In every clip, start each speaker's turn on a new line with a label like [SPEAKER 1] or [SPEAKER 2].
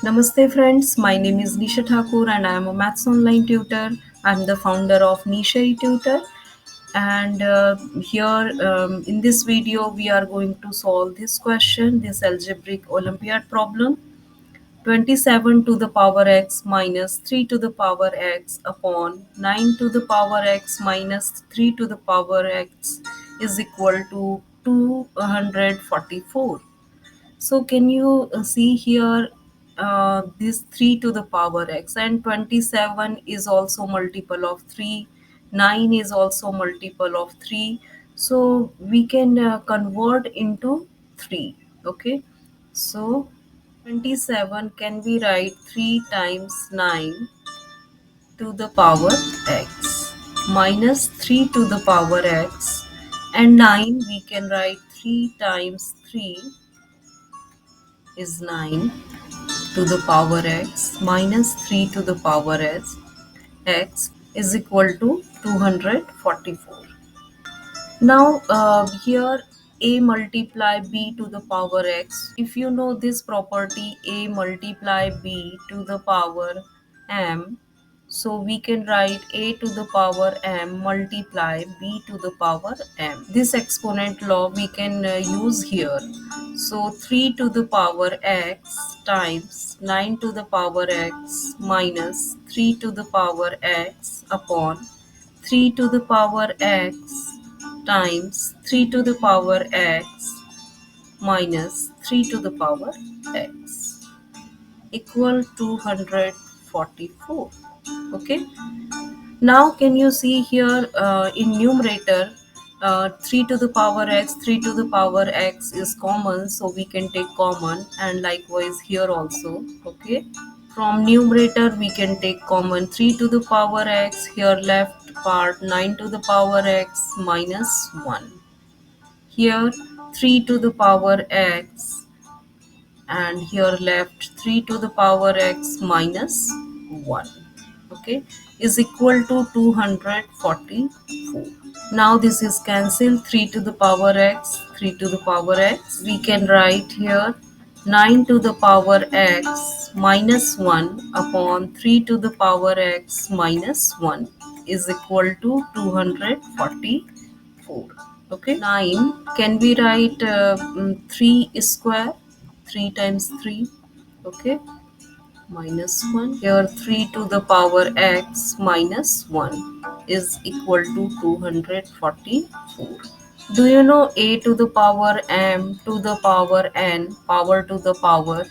[SPEAKER 1] Namaste friends, my name is Nisha Thakur and I am a maths online tutor. I am the founder of Nisha Tutor and here in this video we are going to solve this question, this algebraic Olympiad problem. 27 to the power x minus 3 to the power x upon 9 to the power x minus 3 to the power x is equal to 244. So can you see here this 3 to the power x, and 27 is also multiple of 3, 9 is also multiple of 3. So we can convert into 3. Okay. So 27 can be write 3 times 9 to the power x minus 3 to the power x, and 9 we can write 3 times 3 is 9 to the power x minus 3 to the power x is equal to 244. Now here a multiply b to the power x. If you know this property a multiply b to the power m, so we can write a to the power m multiply b to the power m. This exponent law we can use here. So 3 to the power x times 9 to the power x minus 3 to the power x upon 3 to the power x times 3 to the power x minus 3 to the power x equal to 244. Okay. Now can you see here in numerator 3 to the power x, 3 to the power x is common, so we can take common, and likewise here also. Okay. From numerator we can take common 3 to the power x, here left part 9 to the power x minus 1. Here 3 to the power x, and here left 3 to the power x minus 1. Okay, is equal to 244. Now this is cancelled, 3 to the power x, 3 to the power x. We can write here 9 to the power x minus 1 upon 3 to the power x minus 1 is equal to 244. Okay, 9 can we write 3 square, 3 times 3. Okay, minus 1. Here 3 to the power x minus 1 is equal to 244. Do you know a to the power m to the power n, power to the power?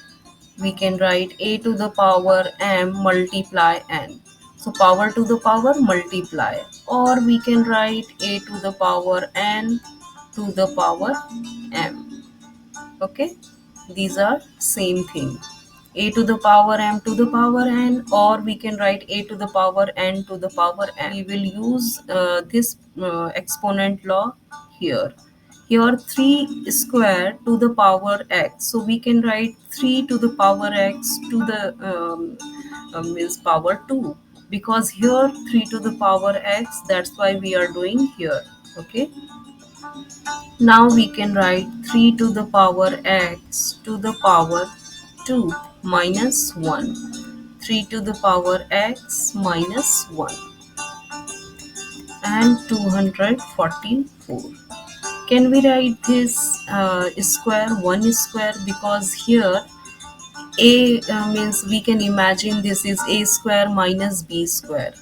[SPEAKER 1] We can write a to the power m multiply n. So power to the power multiply, or we can write a to the power n to the power m. Okay, these are same thing, a to the power m to the power n, or we can write a to the power n to the power n. We will use this exponent law here. Here 3 square to the power x, so we can write 3 to the power x to the means power 2, because here 3 to the power x, that's why we are doing here. Okay, now we can write 3 to the power x to the power 2 minus 1. 3 to the power x minus 1 and 244. Can we write this square, 1 square, because here a means we can imagine this is a square minus b square.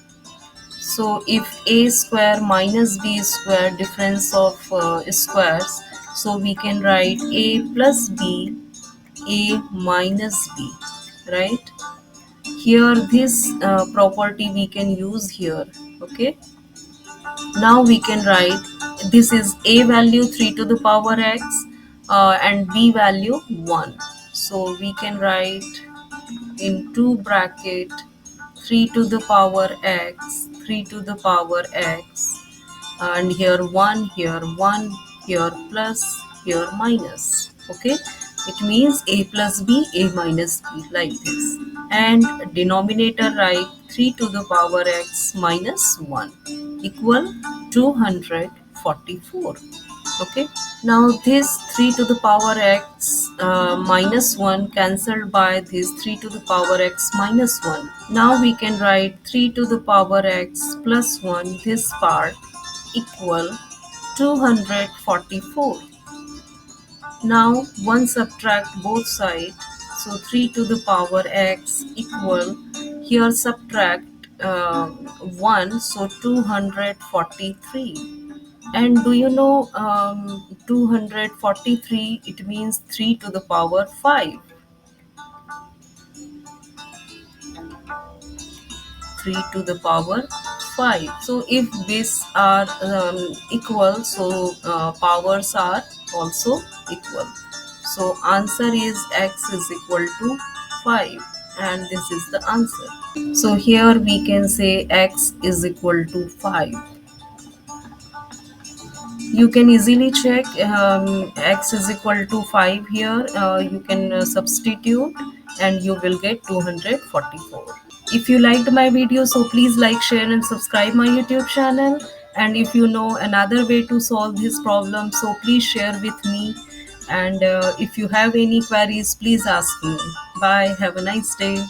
[SPEAKER 1] So if a square minus b square, difference of squares, so we can write a plus b, a minus b, right? Here this property we can use here. Okay, now we can write this is a value 3 to the power x and b value 1. So we can write in two bracket 3 to the power x, 3 to the power x, and here 1, here 1, here plus, here minus. Okay, it means a plus b, a minus b, like this. And denominator write 3 to the power x minus 1 equal 244. Okay. Now this 3 to the power x minus 1 cancelled by this 3 to the power x minus 1. Now we can write 3 to the power x plus 1, this part, equal 244. Now 1 subtract both sides. So 3 to the power x equal, here subtract 1, so 243. And do you know 243, it means 3 to the power 5. 3 to the power 5. So if these are equal, so powers are also equal. So answer is x is equal to 5, and this is the answer. So here we can say x is equal to 5. You can easily check x is equal to 5 here. You can substitute and you will get 244. If you liked my video, so please like, share and subscribe my YouTube channel. And if you know another way to solve this problem, so please share with me. And if you have any queries, please ask me. Bye. Have a nice day.